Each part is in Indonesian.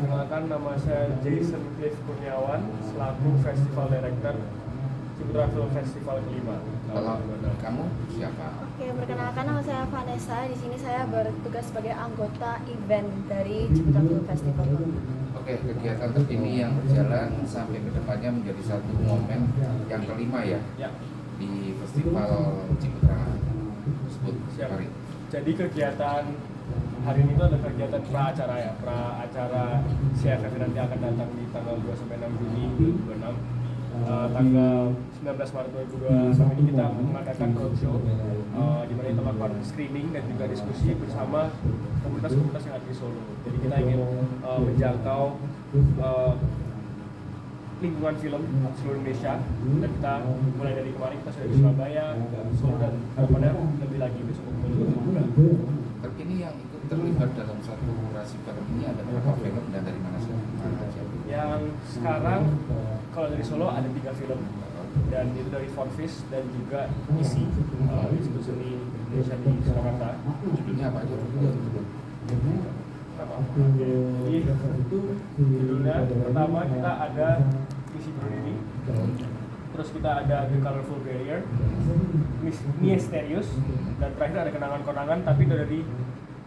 Perkenalkan, nama saya Jason Cliff Kurniawan selaku Festival Director Ciputra Film Festival kelima. Kalau kamu siapa? Oke, perkenalkan nama saya Vanessa. Di sini saya bertugas sebagai anggota event dari Ciputra Film Festival. Oke, kegiatan terkini yang berjalan sampai kedepannya menjadi satu momen yang kelima ya, Ya, di Festival Ciputra tersebut. siap. Mari. Jadi kegiatan hari ini itu ada kegiatan pra-acara ya, pra-acara CFF nanti akan datang di tanggal 2 sampai 6 Juni 2026. Tanggal 19 Maret 2021 ini kita mengadakan roadshow di mana kita melakukan screening dan juga diskusi bersama komunitas-komunitas yang ada di Solo. Jadi kita ingin menjangkau lingkungan film seluruh Indonesia, dan kita mulai dari kemarin kita sudah di Surabaya, Solo, dan harapannya lebih lagi besok juga. Terkini yang ikut terlibat dalam satu kurasi film ini ada berapa film dan dari mana saja? Yang sekarang kalau dari Solo ada 3 film, dan itu dari Fonfish dan juga ISI, Institut Seni Indonesia di Surakarta. Judulnya apa aja? Jadi judulnya pertama kita ada Misi Brunei, terus kita ada The Colorful Barrier, Mysterious, dan terakhir ada Kenangan-Konangan, tapi itu dari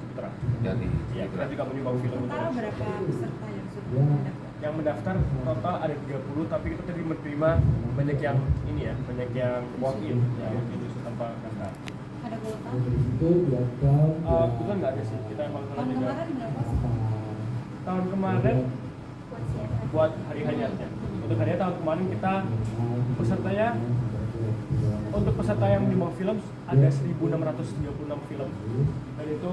Ciputra. Dari Ya, kita juga menyumbang film untuk Total berapa peserta yang sudah mendaftar? yang mendaftar. Total ada 30, tapi kita tadi menerima banyak yang ini ya, banyak yang walk in, yang justru tanpa daftar. Ada kuota? Kebetulan nggak ada sih, kita emang kalau Tahun juga kemarin berapa sih? tahun kemarin Buat CFF? buat hari hanyatnya. Untuk harinya tahun kemarin kita pesertanya, untuk peserta yang menyumbang film ada 1.636 film, dan itu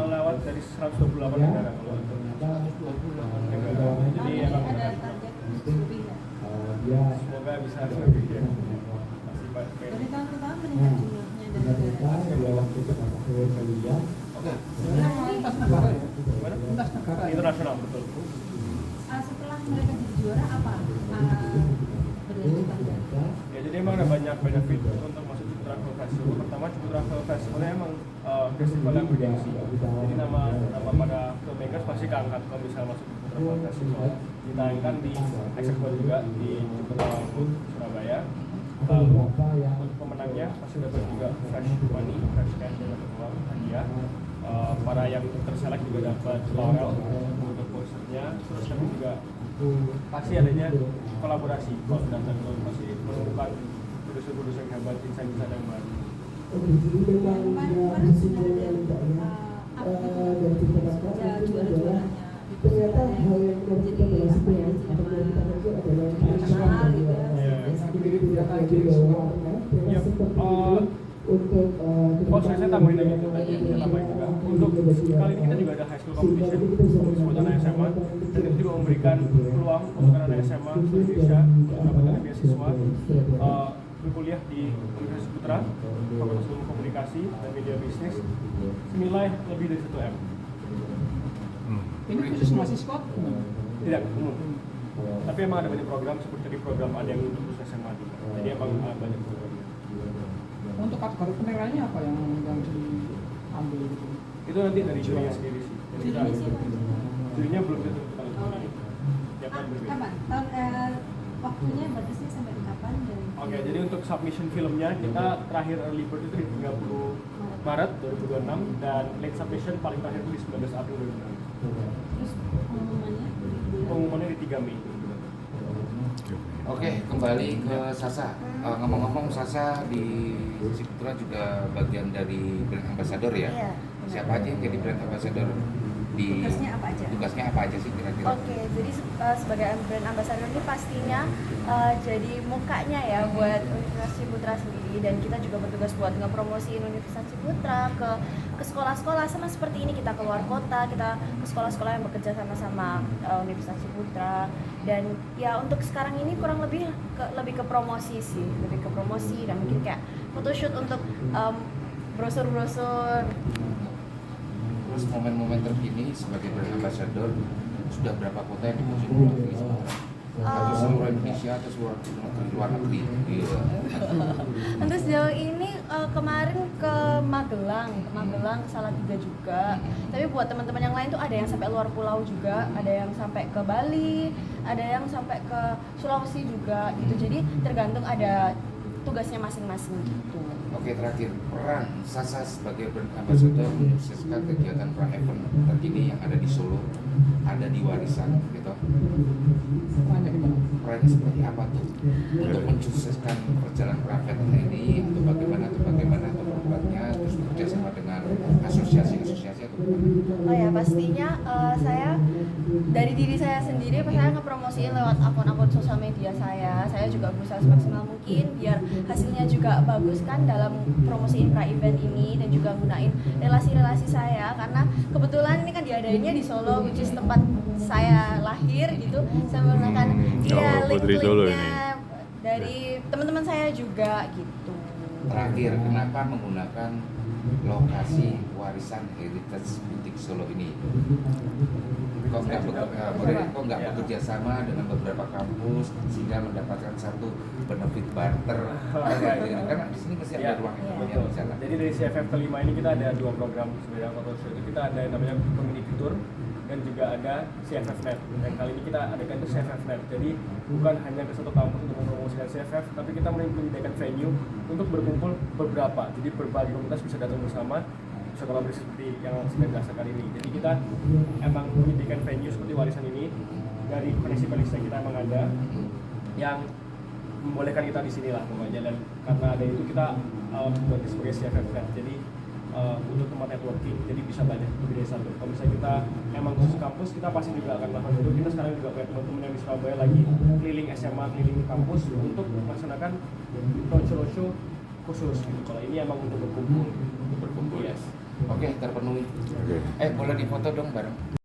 lewat dari 128 negara. Kalau untuk 128 negara, jadi emang ada target lebih ya? semoga bisa lebih ya. Masih banyak. Dari tahun ke tahun meningkat jumlahnya dari negara. Oke. Lintas negara ya? Gimana? Lintas negara ya? Internasional, betul. Setelah mereka jadi juara apa berlanjutan? Ya, jadi emang ada banyak benefit untuk masuk Ciputra Film Festival. Pertama, Ciputra Film Festival emang festival yang bergengsi. Jadi nama pada filmmakers pasti keangkat kalau bisa masuk Ciputra Film Festival. Ditayangkan di Executive juga di Ciputra Food Surabaya. Lalu untuk pemenangnya pasti dapat juga fresh money, fresh cash, dan dapat uang hadiah. Para yang terselect juga dapat laurel untuk posternya. Terus kami juga pasti adanya kolaborasi. Kalau datang itu pasti menemukan produser-produser yang hebat, insan-insan yang baru. Kemarin sudah ada juara-juaranya. Ternyata hal yang Jadi apa ya? Nasional gitu ya. Ya, saya tambahin lagi itu tadi, kita tambahin juga. Untuk kali ini kita juga ada high school competition untuk anak SMA, dan itu juga memberikan peluang untuk anak SMA di Indonesia untuk mendapatkan beasiswa berkuliah di Universitas Ciputra, Fakultas Ilmu Komunikasi dan Media Bisnis senilai lebih dari 1 M. Ini khusus mahasiswa? Tidak, umum. Tapi emang ada banyak program seperti tadi program ada yang untuk khusus SMA juga. Jadi emang banyak programnya. Untuk kategori penilaiannya apa yang diambil gitu? Itu nanti dari jurinya sendiri sih. Jadi kita Jurinya siapa? jurinya belum ditentukan Oh, ini. Tiap tahun berbeda. kapan? Waktunya batasnya sampai kapan? Dan Oke, jadi untuk submission filmnya kita terakhir early bird itu di 30 Maret 2026, dan late submission paling terakhir itu di 19 April 2026. terus pengumumannya? Pengumumannya di 3 Mei. Oke, kembali ke Sasa. Ngomong-ngomong, Sasa di Ciputra juga bagian dari brand ambassador ya? Iya, benar. Siapa aja yang jadi brand ambassador? Tugasnya apa aja? Tugasnya apa aja sih kira-kira? Oke, jadi sebagai brand ambassador ini pastinya jadi mukanya ya buat Universitas Ciputra sendiri, dan kita juga bertugas buat ngepromosiin Universitas Ciputra ke sekolah-sekolah sama seperti ini. Kita keluar kota, kita ke sekolah-sekolah yang bekerja sama Universitas Ciputra, dan ya untuk sekarang ini kurang lebih ke promosi sih, lebih ke promosi dan mungkin kayak photoshoot untuk brosur-brosur. Terus momen-momen terkini sebagai brand ambassador sudah berapa kota yang dikunjungi di Ciputra? Atau seluruh Indonesia atau seluruh luar negeri? Iya. Untuk sejauh ini kemarin ke Magelang, ke Salatiga juga. Tapi buat teman-teman yang lain tuh ada yang sampai luar pulau juga, ada yang sampai ke Bali, ada yang sampai ke Sulawesi juga gitu. Jadi tergantung ada tugasnya masing-masing gitu. Oke, terakhir, peran Sasa sebagai brand ambassador menyukseskan kegiatan pra-event terkini yang ada di Solo, ada di Warisan gitu. Perannya gimana? Perannya seperti apa tuh untuk mensukseskan perjalanan pra-event ini, atau bagaimana atau membuatnya, terus bekerja sama dengan asosiasi atau gimana? Oh ya, pastinya saya dari diri saya sendiri, saya ngepromosiin lewat akun-akun sosial media saya juga berusaha semaksimal mungkin biar hasilnya juga bagus kan dalam promosiin pra-event ini, dan juga gunain relasi-relasi saya karena kebetulan ini kan diadainnya di Solo, which is tempat saya lahir gitu. Saya menggunakan Putri Solo ini. link-linknya dari teman-teman saya juga gitu. Terakhir, kenapa menggunakan lokasi Warisan Heritage Boutique Solo ini? Kok nggak bekerja sama dengan beberapa kampus sehingga mendapatkan satu benefit barter? Karena di sini masih ada ruang ekonomi yang bisa. Jadi dari CFF kelima ini kita ada 2 program sebenarnya. Itu kita ada yang namanya Community Tour dan juga ada CFF Net. Dan kali ini kita adakan itu CFF Net. Jadi bukan hanya ke satu kampus untuk mempromosikan CFF, tapi kita menyediakan venue untuk berkumpul beberapa. Jadi berbagai komunitas bisa datang bersama, bisa kolaborasi seperti yang sedang dilaksanakan ini. Jadi kita emang menyediakan venue seperti Warisan ini dari koneksi-koneksi yang kita emang ada yang membolehkan kita di sini lah pokoknya. Dan karena ada itu kita buat sebagai CFF Net. Jadi untuk tempat networking, jadi bisa banyak lebih dari satu. Kalau misalnya kita emang khusus kampus, kita pasti juga akan melakukan itu. Kita sekarang juga punya teman-teman yang di Surabaya lagi keliling SMA, keliling kampus untuk melaksanakan roadshow khusus gitu. Kalau ini emang untuk berkumpul. Yes. Oke, terpenuhi. Boleh difoto dong bareng.